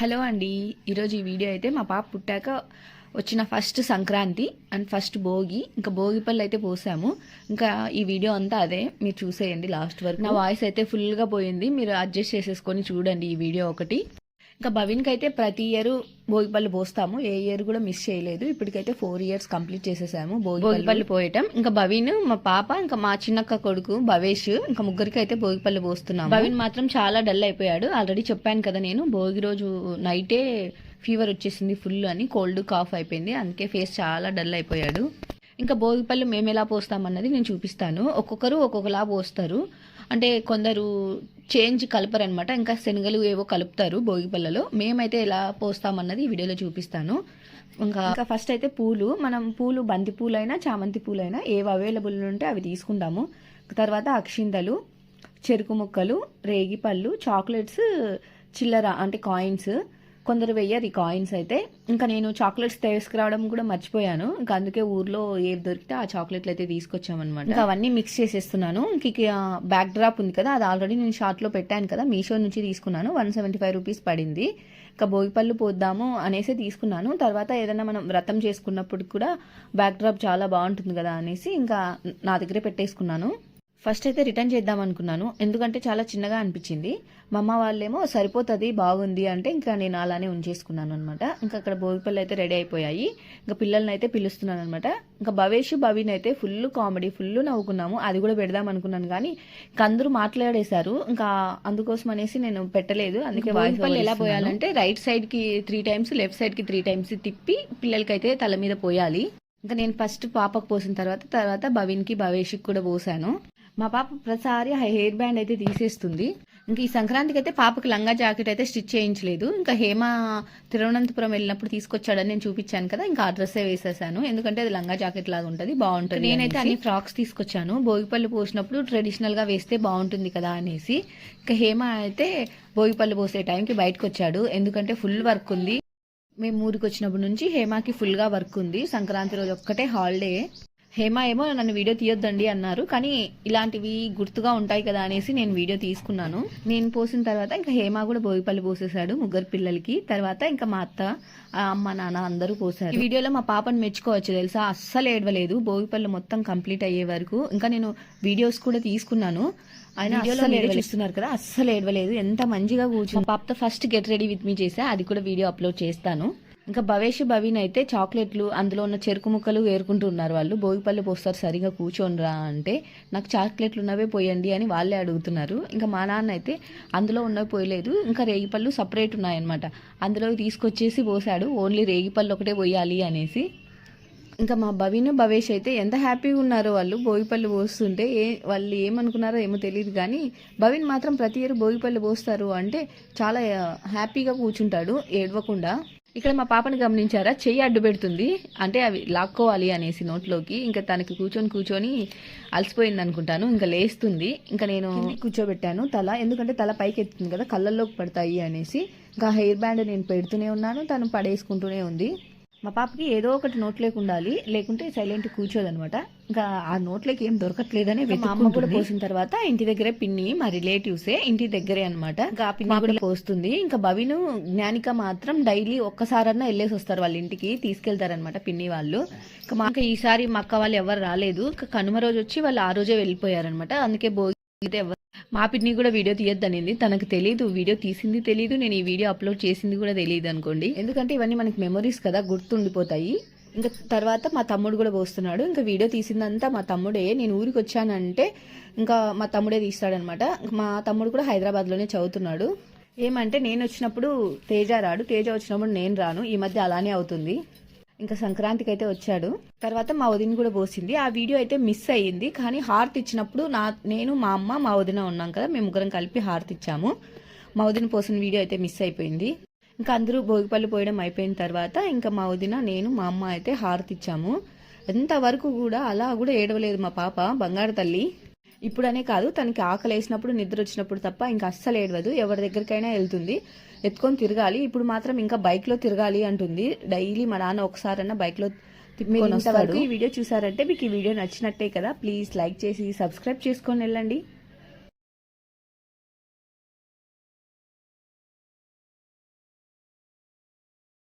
Hello అండి. ఈరోజు ఈ వీడియో అయితే మా పాప పుట్టాక వచ్చిన first Sankranti and first Bhogi, ఇంకా భోగి పళ్ళు అయితే పోసాము. ఇంకా ఈ వీడియో అంతా అదే, మీరు చూసేయండి లాస్ట్ వరకు. నా వాయిస్ అయితే ఫుల్గా పోయింది, మీరు అడ్జస్ట్ చేసేసుకొని చూడండి ఈ వీడియో ఒకటి. ఇంకా భవిన్కి అయితే ప్రతి ఇయర్ భోగి పళ్ళు పోస్తాము, ఏ ఇయర్ కూడా మిస్ చేయలేదు. ఇప్పటికైతే 4 years కంప్లీట్ చేసేసాము భోగి పళ్ళు పోయటం. ఇంకా భవిన్, మా పాప, ఇంకా మా చిన్నక్క కొడుకు భవేష్, ఇంకా ముగ్గురికి అయితే భోగి పళ్ళు పోస్తున్నాము. భవిన్ మాత్రం చాలా డల్ అయిపోయాడు. ఆల్రెడీ చెప్పాను కదా నేను, భోగి రోజు నైటే ఫీవర్ వచ్చేసింది ఫుల్ అని, కోల్డ్ కాఫ్ అయిపోయింది, అందుకే ఫేస్ చాలా డల్ అయిపోయాడు. ఇంకా భోగి పళ్ళు మేము ఎలా పోస్తామన్నది నేను చూపిస్తాను. ఒక్కొక్కరు ఒక్కొక్కలా పోస్తారు, అంటే కొందరు చేంజ్ కలపరనమాట, ఇంకా శనగలు ఏవో కలుపుతారు భోగి పళ్ళలో. మేమైతే ఎలా పోస్తామన్నది ఈ వీడియోలో చూపిస్తాను. ఇంకా ఫస్ట్ అయితే పూలు, మనం పూలు బంతి పూలైనా చామంతి పూలైనా ఏవి అవైలబుల్ ఉంటే అవి తీసుకుంటాము. తర్వాత అక్షింతలు, చెరుకు ముక్కలు, రేగి పళ్ళు, చాక్లెట్స్, చిల్లర అంటే కాయిన్స్. కొందరు వెయ్యరు ఈ కాయిన్స్ అయితే. ఇంకా నేను చాక్లెట్స్ తీసుకురావడం కూడా మర్చిపోయాను, ఇంకా అందుకే ఊర్లో ఏవి దొరికితే ఆ చాక్లెట్లు అయితే తీసుకొచ్చామన్నమాట. ఇంకా అవన్నీ మిక్స్ చేసేస్తున్నాను. ఇంక బ్యాక్ డ్రాప్ ఉంది కదా, అది ఆల్రెడీ నేను షార్ట్లో పెట్టాను కదా, మీషో నుంచి తీసుకున్నాను. 175 రూపీస్ పడింది. ఇంకా భోగిపళ్ళు పోద్దాము అనేసి తీసుకున్నాను. తర్వాత ఏదైనా మనం వ్రతం చేసుకున్నప్పుడు కూడా బ్యాక్ డ్రాప్ చాలా బాగుంటుంది కదా అనేసి ఇంకా నా దగ్గరే పెట్టేసుకున్నాను. ఫస్ట్ అయితే రిటర్న్ చేద్దాం అనుకున్నాను, ఎందుకంటే చాలా చిన్నగా అనిపించింది. మా అమ్మ వాళ్ళేమో సరిపోతుంది బాగుంది అంటే ఇంకా నేను అలానే ఉంచేసుకున్నాను అనమాట. ఇంకా అక్కడ భోగిపళ్ళు అయితే రెడీ అయిపోయాయి. ఇంకా పిల్లల్ని అయితే పిలుస్తున్నాను అనమాట. ఇంకా భవేష్ భవిన్ అయితే ఫుల్ కామెడీ, ఫుల్ నవ్వుకున్నాము. అది కూడా పెడదాం అనుకున్నాను కానీ ఇంకా అందరూ మాట్లాడేశారు, ఇంకా అందుకోసం అనేసి నేను పెట్టలేదు. అందుకే భోగిపళ్ళు ఎలా పోయాలంటే రైట్ సైడ్ కి 3 times, లెఫ్ట్ సైడ్ కి 3 times తిప్పి పిల్లలకైతే తల మీద పోయాలి. ఇంకా నేను ఫస్ట్ పాపకు పోసిన తర్వాత భవిన్కి భవేష్కి కూడా పోసాను. మా పాప ప్రతిసారి హెయిర్ బ్యాండ్ అయితే తీసేస్తుంది. ఇంకా ఈ సంక్రాంతికి అయితే పాపకి లంగా జాకెట్ అయితే స్టిచ్ చేయించలేదు. ఇంకా హేమ తిరువనంతపురం వెళ్ళినప్పుడు తీసుకొచ్చాడని నేను చూపించాను కదా, ఇంకా ఆ డ్రెస్సే వేసేసాను, ఎందుకంటే అది లంగా జాకెట్ లాగా ఉంటుంది, బాగుంటుంది. నేనైతే అన్ని ఫ్రాక్స్ తీసుకొచ్చాను, భోగిపళ్ళు పోసినప్పుడు ట్రెడిషనల్ గా వేస్తే బాగుంటుంది కదా అనేసి. ఇంకా హేమ అయితే భోగిపళ్ళు పోసే టైంకి బయటకు వచ్చాడు, ఎందుకంటే ఫుల్ వర్క్ ఉంది. మేము ఊరికి వచ్చినప్పటి నుంచి హేమాకి ఫుల్గా వర్క్ ఉంది. సంక్రాంతి రోజు ఒక్కటే హాలిడే. హేమ ఏమో నన్ను వీడియో తీయొద్దండి అన్నారు, కానీ ఇలాంటివి గుర్తుగా ఉంటాయి కదా అనేసి నేను వీడియో తీసుకున్నాను. నేను పోసిన తర్వాత ఇంకా హేమ కూడా భోగిపళ్ళు పోసేసాడు ముగ్గురు పిల్లలకి. తర్వాత ఇంకా మా అత్త, అమ్మ, నాన్న అందరూ పోసారు. ఈ వీడియోలో మా పాపను మెచ్చుకోవచ్చు తెలుసా, అస్సలు ఏడవలేదు భోగిపళ్ళు మొత్తం కంప్లీట్ అయ్యే వరకు. ఇంకా నేను వీడియోస్ కూడా తీసుకున్నాను, ఆయన వీడియోలో చూస్తున్నారు కదా, అస్సలు ఏడవలేదు, ఎంత మంచిగా కూర్చుని. పాపతో first get ready with me చేసా, అది కూడా వీడియో అప్లోడ్ చేస్తాను. ఇంకా భవేష్ భవిన్ అయితే చాక్లెట్లు, అందులో ఉన్న చెరుకు ముక్కలు ఏరుకుంటూ ఉన్నారు. వాళ్ళు భోగిపళ్ళు పోస్తారు సరిగా కూర్చోండిరా అంటే, నాకు చాక్లెట్లు ఉన్నవే పోయండి అని వాళ్ళే అడుగుతున్నారు. ఇంకా మా నాన్న అయితే అందులో ఉన్నవి పోయలేదు, ఇంకా రేగిపళ్ళు సపరేట్ ఉన్నాయన్నమాట, అందులో తీసుకొచ్చేసి పోసాడు, ఓన్లీ రేగిపళ్ళు ఒకటే పోయాలి అనేసి. ఇంకా మా భవిన్ భవేష్ అయితే ఎంత హ్యాపీగా ఉన్నారో వాళ్ళు భోగిపళ్ళు పోస్తుంటే. వాళ్ళు ఏమనుకున్నారో ఏమో తెలియదు కానీ భవిన్ మాత్రం ప్రతి ఇయర్ భోగిపళ్ళు పోస్తారు అంటే చాలా హ్యాపీగా కూర్చుంటాడు ఏడవకుండా. ఇక్కడ మా పాపని గమనించారా, చెయ్యి అడ్డు పెడుతుంది, అంటే అవి లాక్కోవాలి అనేసి నోట్లోకి. ఇంకా తనకి కూర్చొని అలసిపోయింది అనుకుంటాను, ఇంకా లేస్తుంది. ఇంకా నేను కూర్చోబెట్టాను తల, ఎందుకంటే తల పైకి ఎత్తుంది కదా, కళ్ళల్లోకి పడతాయి అనేసి. ఇంకా హెయిర్ బ్యాండ్ నేను పెడుతూనే ఉన్నాను, తను పడేసుకుంటూనే ఉంది. మా పాపకి ఏదో ఒకటి నోట్లోకి ఉండాలి, లేకుంటే సైలెంట్ కూర్చోదనమాట. ఇంకా ఆ నోట్లోకి ఏం దొరకట్లేదని మా అమ్మ కూడా పోసిన తర్వాత ఇంటి దగ్గరే పిన్ని, మా రిలేటివ్సే ఇంటి దగ్గరే అనమాట, ఇంకా ఆ పిన్ని కూడా పోస్తుంది. ఇంకా భవిను జ్ఞానిక మాత్రం డైలీ ఒక్కసారన్నా వెళ్ళేసి వస్తారు, వాళ్ళ ఇంటికి తీసుకెళ్తారనమాట పిన్ని వాళ్ళు. ఇంకా ఈసారి మా అక్క వాళ్ళు ఎవరు రాలేదు, ఇంకా కనుమ రోజు వచ్చి వాళ్ళు ఆ రోజే వెళ్ళిపోయారనమాట. అందుకే భోగి ఎవరు, మా పిన్ని కూడా వీడియో తీయొద్దనింది, తనకు తెలీదు, వీడియో తీసింది తెలీదు, నేను ఈ వీడియో అప్లోడ్ చేసింది కూడా తెలియదు అనుకోండి, ఎందుకంటే ఇవన్నీ మనకి మెమరీస్ కదా, గుర్తుండిపోతాయి. ఇంకా తర్వాత మా తమ్ముడు కూడా పోస్తున్నాడు. ఇంకా వీడియో తీసిందంతా మా తమ్ముడే, నేను ఊరికి వచ్చానంటే ఇంకా మా తమ్ముడే తీస్తాడనమాట. మా తమ్ముడు కూడా హైదరాబాద్లోనే చదువుతున్నాడు. ఏమంటే నేను వచ్చినప్పుడు తేజ రాడు, తేజ వచ్చినప్పుడు నేను రాను, ఈ మధ్య అలానే అవుతుంది. ఇంకా సంక్రాంతికి అయితే వచ్చాడు. తర్వాత మా వదిన కూడా పోసింది, ఆ వీడియో అయితే మిస్ అయ్యింది. కానీ హారతి ఇచ్చినప్పుడు నేను, మా అమ్మ, మా వదిన ఉన్నాం కదా, మేము ముగ్గురం కలిపి హారతి ఇచ్చాము. మా వదిన పోసిన వీడియో అయితే మిస్ అయిపోయింది. ఇంకా అందరూ భోగిపళ్ళు పోయడం అయిపోయిన తర్వాత ఇంకా మా వదిన, నేను, మా అమ్మ అయితే హారతి ఇచ్చాము. ఎంతవరకు కూడా అలా కూడా ఏడవలేదు మా పాప, బంగారు తల్లి. ఇప్పుడనే కాదు, తనకి ఆకలి వేసినప్పుడు, నిద్ర వచ్చినప్పుడు తప్ప ఇంకా అస్సలు ఏడవదు, ఎవరి దగ్గరికైనా వెళ్తుంది, ఎత్తుకొని తిరగాలి. ఇప్పుడు మాత్రం ఇంకా బైక్లో తిరగాలి అంటుంది. డైలీ మా నాన్న ఒకసారన్నా బైక్లో తిప్పుకొని వస్తాడు. ఈ వీడియో చూసారంటే మీకు ఈ వీడియో నచ్చినట్టే కదా, ప్లీజ్ లైక్ చేసి సబ్స్క్రైబ్ చేసుకొని వెళ్ళండి.